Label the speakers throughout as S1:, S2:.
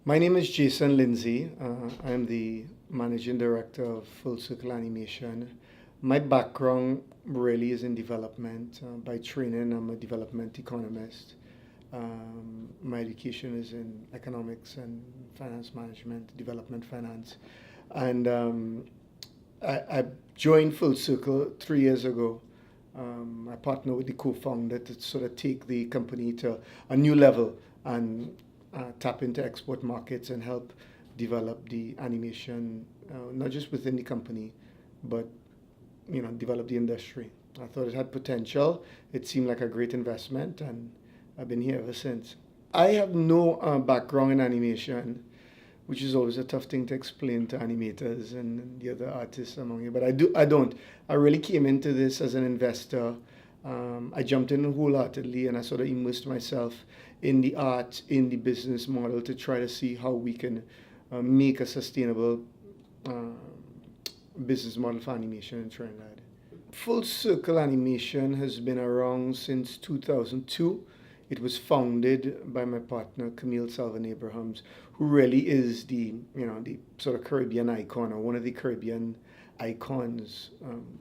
S1: My name is Jason Lindsay. I'm the managing director of Full Circle Animation. My background really is in development. By training, I'm a development economist. My education is in economics and finance management, development finance. And I joined Full Circle 3 years ago. I partnered with the co-founder to sort of take the company to a new level and tap into export markets and help develop the animation, not just within the company, but develop the industry. I thought it had potential. It seemed like a great investment, and I've been here ever since. I have no background in animation, which is always a tough thing to explain to animators and the other artists among you. But I do. I don't. I really came into this as an investor. I jumped in wholeheartedly, and I sort of immersed myself in the art, in the business model to try to see how we can make a sustainable uh, business model for animation in Trinidad. Full Circle Animation has been around since 2002. It was founded by my partner Camille Salvan Abrahams, who really is the sort of Caribbean icon, or one of the Caribbean icons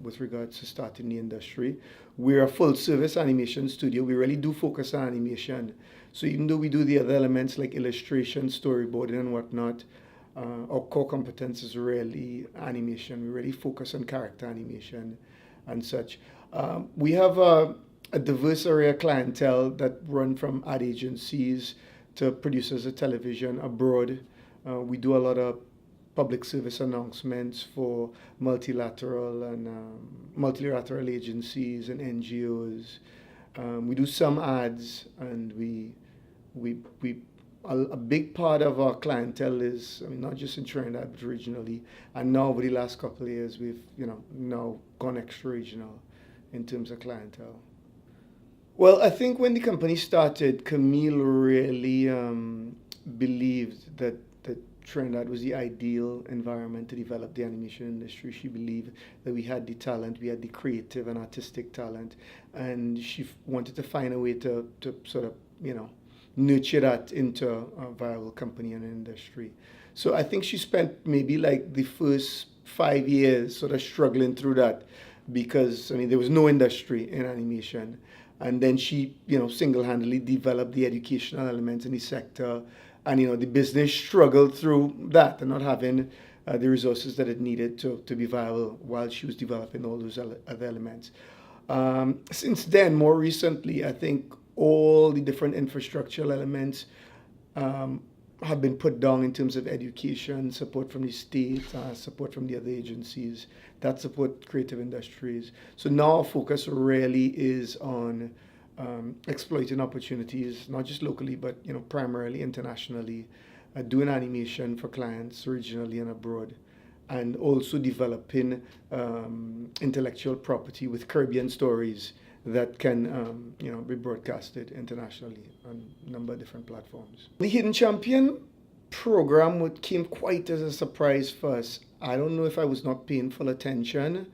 S1: with regards to starting the industry. We're a full service animation studio. We really do focus on animation. So even though we do the other elements like illustration, storyboarding, and whatnot, our core competence is really animation. We really focus on character animation and such. We have a diverse area of clientele that run from ad agencies to producers of television abroad. We do a lot of public service announcements for multilateral agencies and NGOs. We do some ads, and we a big part of our clientele is, I mean, not just in Trinidad but regionally. And now over the last couple of years, we've now gone extra regional in terms of clientele. Well, I think when the company started, Camille really believed that Trinidad was the ideal environment to develop the animation industry. She believed that we had the talent, we had the creative and artistic talent, and she wanted to find a way to sort of, nurture that into a viable company and industry. So I think she spent maybe like the first 5 years sort of struggling through that because, I mean, there was no industry in animation. And then she, single-handedly developed the educational elements in the sector. And, the business struggled through that and not having the resources that it needed to be viable while she was developing all those other elements. Since then, more recently, I think all the different infrastructural elements um, have been put down in terms of education, support from the state, support from the other agencies that support creative industries. So now our focus really is on exploiting opportunities, not just locally, but primarily internationally, doing animation for clients regionally and abroad, and also developing intellectual property with Caribbean stories that can be broadcasted internationally on a number of different platforms. The Hidden Champion program came quite as a surprise for us. I don't know if I was not paying full attention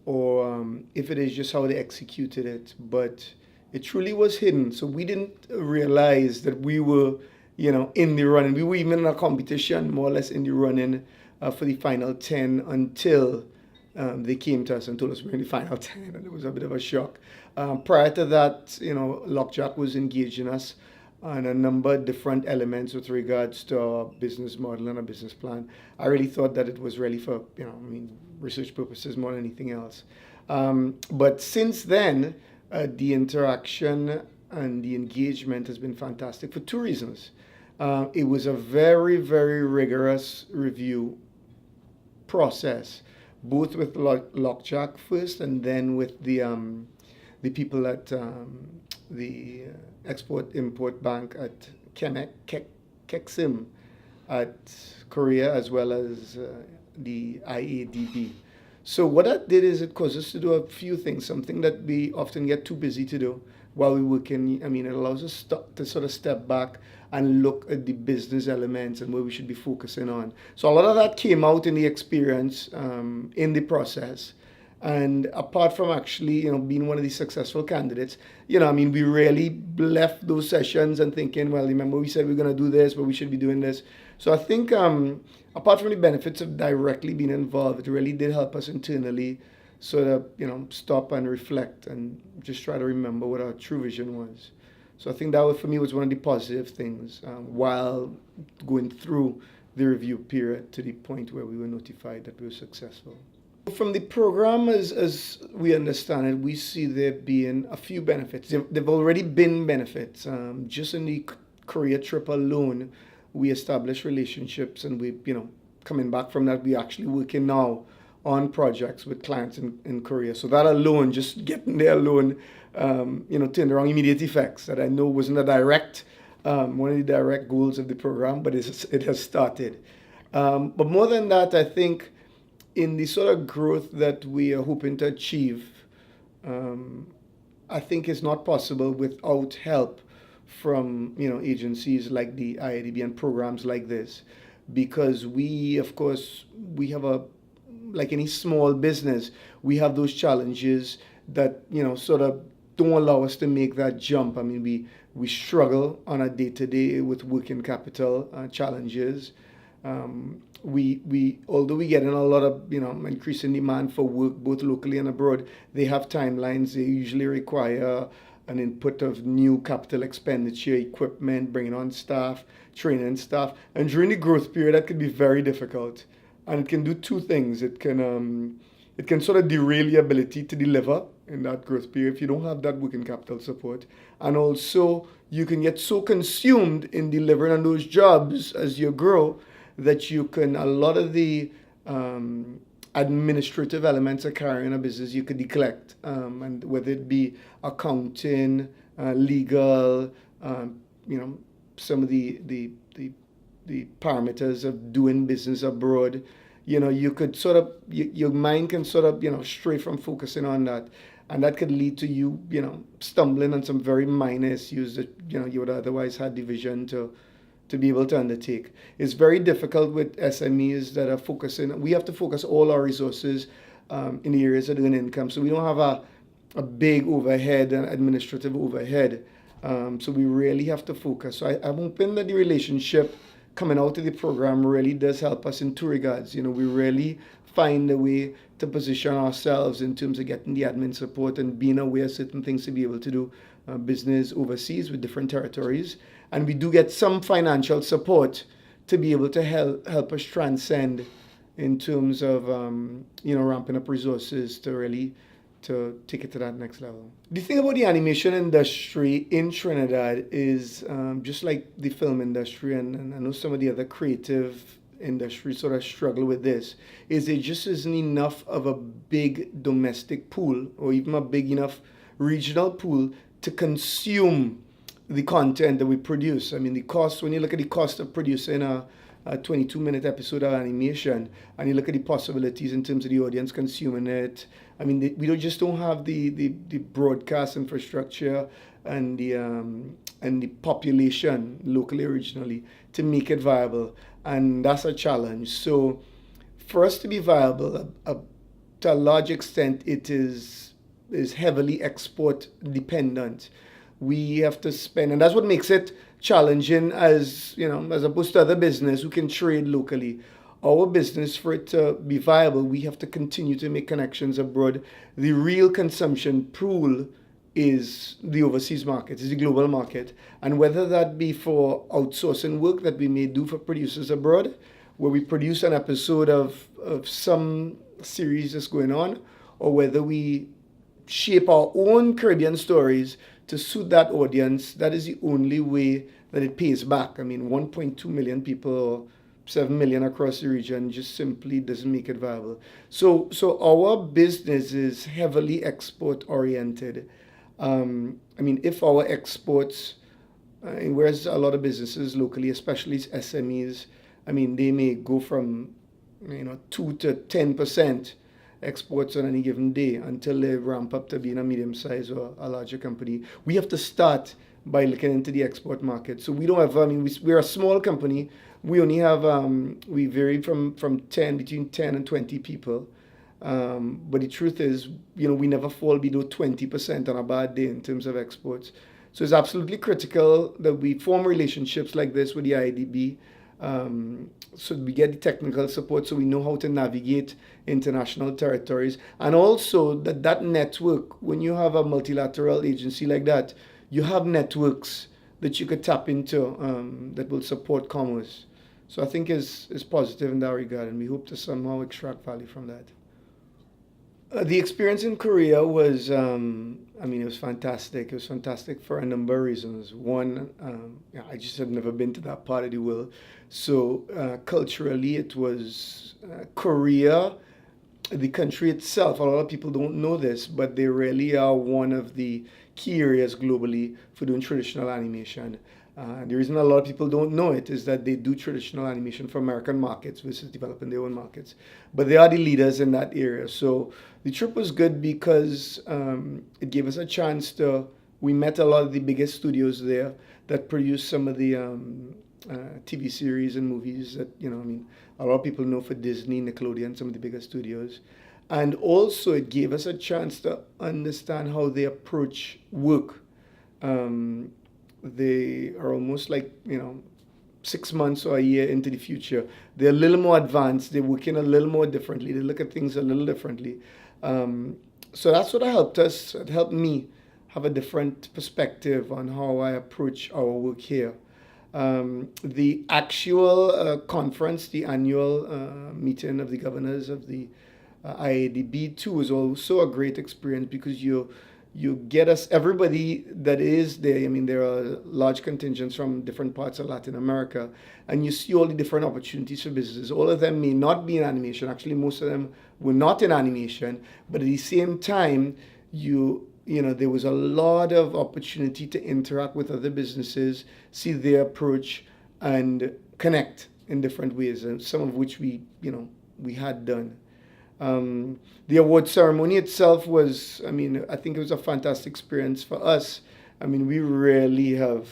S1: or if it is just how they executed it, but it truly was hidden. So we didn't realize that we were, in the running. We were even in a competition, more or less in the running for the final 10 until they came to us and told us we were in the final 10, and it was a bit of a shock. Prior to that, Lockjack was engaging us on a number of different elements with regards to our business model and our business plan. I really thought that it was really for, research purposes more than anything else. But since then, the interaction and the engagement has been fantastic for two reasons. It was a very, very rigorous review process, both with Lockjack first and then with the people at the Export Import Bank at Kexim at Korea, as well as the IADB. So what that did is it caused us to do a few things, something that we often get too busy to do while we work in. I mean, it allows us to sort of step back and look at the business elements and where we should be focusing on. So a lot of that came out in the experience, in the process. And apart from actually, being one of these successful candidates, we really left those sessions and thinking, well, remember we said we're going to do this, but we should be doing this. So I think, apart from the benefits of directly being involved, it really did help us internally sort of, stop and reflect and just try to remember what our true vision was. So I think that for me was one of the positive things while going through the review period to the point where we were notified that we were successful. From the program, as we understand it, we see there being a few benefits. There've already been benefits. Just in the Korea trip alone, we established relationships, and we, coming back from that, we're actually working now on projects with clients in Korea. So that alone, just getting there alone, turned around immediate effects that I know wasn't a direct, one of the direct goals of the program, but it has started. But more than that, I think in the sort of growth that we are hoping to achieve, I think it's not possible without help from agencies like the IIDB and programs like this, because we, of course, we have like any small business, we have those challenges that sort of don't allow us to make that jump. I mean, we struggle on a day-to-day with working capital challenges. Although we get in a lot of increasing demand for work both locally and abroad, they have timelines. They usually require an input of new capital expenditure, equipment, bringing on staff, training staff, and during the growth period, that can be very difficult. And it can do two things. It can sort of derail your ability to deliver in that growth period if you don't have that working capital support. And also, you can get so consumed in delivering on those jobs as you grow that a lot of the administrative elements of carrying a business, you could neglect. And whether it be accounting, legal, some of the parameters of doing business abroad, you could sort of, your mind can sort of, stray from focusing on that. And that could lead to you, stumbling on some very minor issues that, you would otherwise had the vision to be able to undertake. It's very difficult with SMEs that are focusing. We have to focus all our resources in the areas of earning income. So we don't have a big overhead and administrative overhead. So we really have to focus. So I'm hoping that the relationship coming out of the program really does help us in two regards. We really find a way to position ourselves in terms of getting the admin support and being aware of certain things to be able to do business overseas with different territories. And we do get some financial support to be able to help us transcend in terms of ramping up resources to take it to that next level. The thing about the animation industry in Trinidad is just like the film industry, and I know some of the other creative industries sort of struggle with this, is there just isn't enough of a big domestic pool or even a big enough regional pool to consume the content that we produce. I mean, the cost, when you look at the cost of producing a 22-minute episode of animation, and you look at the possibilities in terms of the audience consuming it, I mean, we just don't have the broadcast infrastructure and the population locally, regionally, to make it viable, and that's a challenge. So for us to be viable, to a large extent, it is heavily export dependent. We have to spend, and that's what makes it challenging as opposed to other business who can trade locally. Our business, for it to be viable, we have to continue to make connections abroad. The real consumption pool is the overseas market, is the global market. And whether that be for outsourcing work that we may do for producers abroad, where we produce an episode of some series that's going on, or whether we shape our own Caribbean stories to suit that audience, that is the only way that it pays back. I mean, 1.2 million people or 7 million across the region just simply doesn't make it viable. So our business is heavily export oriented. I mean, if our exports, whereas a lot of businesses locally, especially SMEs, I mean, they may go from 2 to 10% exports on any given day until they ramp up to being a medium size or a larger company. We have to start by looking into the export market. So we don't have, we're a small company. We only have, we vary from between 10 and 20 people. But the truth is, we never fall below 20% on a bad day in terms of exports. So it's absolutely critical that we form relationships like this with the IDB, so we get the technical support so we know how to navigate international territories. And also that network, when you have a multilateral agency like that, you have networks that you could tap into that will support commerce. So I think is positive in that regard, and we hope to somehow extract value from that. The experience in Korea was, it was fantastic. It was fantastic for a number of reasons. One, I just had never been to that part of the world. So culturally, it was Korea, the country itself. A lot of people don't know this, but they really are one of the key areas globally for doing traditional animation. The reason a lot of people don't know it is that they do traditional animation for American markets versus developing their own markets. But they are the leaders in that area. So the trip was good because it gave us a chance we met a lot of the biggest studios there that produce some of the TV series and movies that, a lot of people know for Disney, Nickelodeon, some of the biggest studios. And also it gave us a chance to understand how they approach work. They are almost like, 6 months or a year into the future. They're a little more advanced. They're working a little more differently. They look at things a little differently. So that's what helped us. It helped me have a different perspective on how I approach our work here. The actual conference, the annual meeting of the governors of the IADB too, was also a great experience because you get us everybody that is there. There are large contingents from different parts of Latin America, and you see all the different opportunities for businesses. All of them may not be in animation. Actually, most of them were not in animation, but at the same time, there was a lot of opportunity to interact with other businesses, see their approach, and connect in different ways, and some of which we had done. The award ceremony itself was, I think it was a fantastic experience for us. We really have,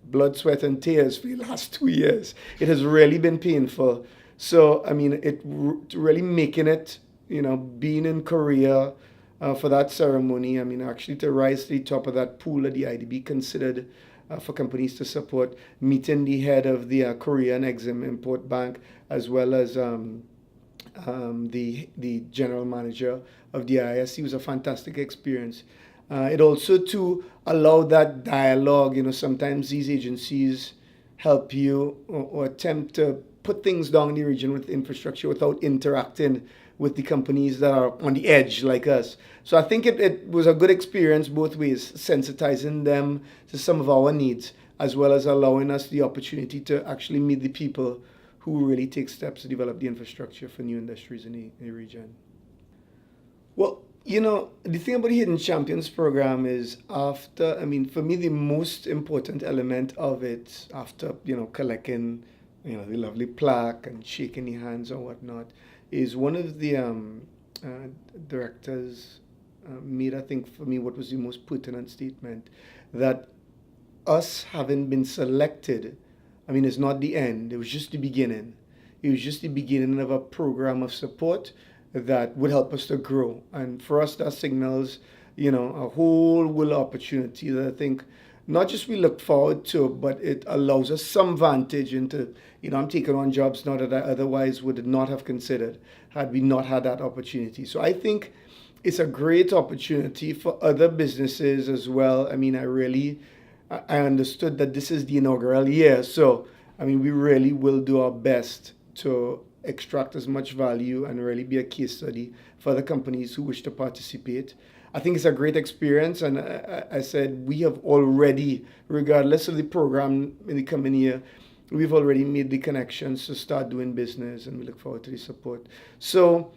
S1: blood, sweat, and tears for the last 2 years. It has really been painful. So, really making it, being in Korea for that ceremony, actually to rise to the top of that pool that the IDB considered for companies to support, meeting the head of the Korean Exim Import Bank, as well as the general manager of the ISC, was a fantastic experience. It also to allow that dialogue. Sometimes these agencies help you or attempt to put things down in the region with infrastructure without interacting with the companies that are on the edge like us. So I think it was a good experience both ways, sensitizing them to some of our needs, as well as allowing us the opportunity to actually meet the people who really take steps to develop the infrastructure for new industries in the region. Well, the thing about the Hidden Champions program is for me, the most important element of it, after, collecting, the lovely plaque and shaking the hands or whatnot, is one of the directors made, I think, for me, what was the most pertinent statement, that us having been selected, it's not the end. It was just the beginning. It was just the beginning of a program of support that would help us to grow. And for us, that signals, a whole world of opportunity that I think not just we look forward to, but it allows us some vantage into, I'm taking on jobs now that I otherwise would not have considered had we not had that opportunity. So I think it's a great opportunity for other businesses as well. I understood that this is the inaugural year. So, we really will do our best to extract as much value and really be a case study for other companies who wish to participate. I think it's a great experience. And I said, we have already, regardless of the program in the coming year, we've already made the connections to start doing business, and we look forward to the support. So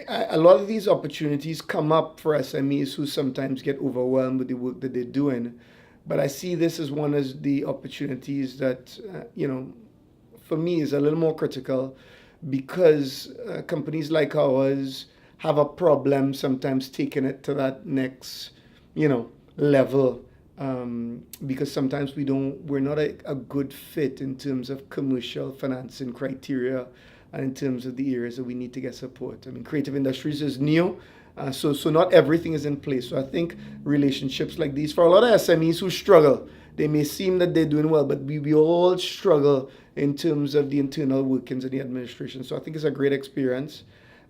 S1: a lot of these opportunities come up for SMEs who sometimes get overwhelmed with the work that they're doing. But I see this as one of the opportunities that, for me is a little more critical, because companies like ours have a problem sometimes taking it to that next, level, because sometimes we're not a good fit in terms of commercial financing criteria and in terms of the areas that we need to get support. I mean, creative industries is new, so not everything is in place. So I think relationships like these, for a lot of SMEs who struggle, they may seem that they're doing well, but we all struggle in terms of the internal workings of the administration. So I think it's a great experience.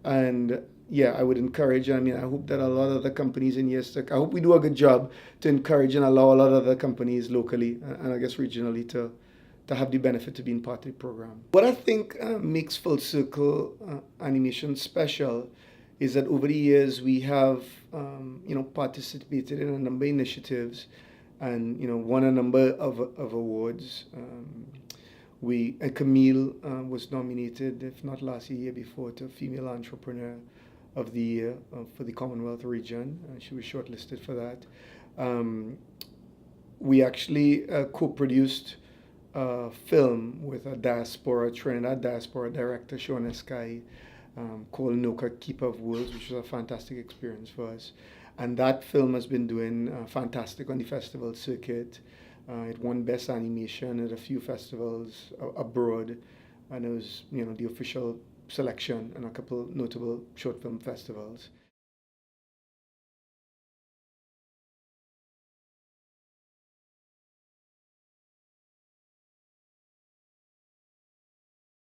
S1: And yeah, I would encourage, I mean, I hope that a lot of the companies in years I hope we do a good job to encourage and allow a lot of the companies locally and I guess regionally to have the benefit to being part of the program. What I think makes Full Circle Animation special is that over the years we have, participated in a number of initiatives and, won a number of awards. Camille was nominated, if not last year before, to Female Entrepreneur of the Year for the Commonwealth region. She was shortlisted for that. We actually co-produced a film with a Trinidad diaspora director, Sean Sky, called Noka Keeper of Worlds, which was a fantastic experience for us. And that film has been doing fantastic on the festival circuit. It won Best Animation at a few festivals abroad, and it was, the official selection in a couple notable short film festivals.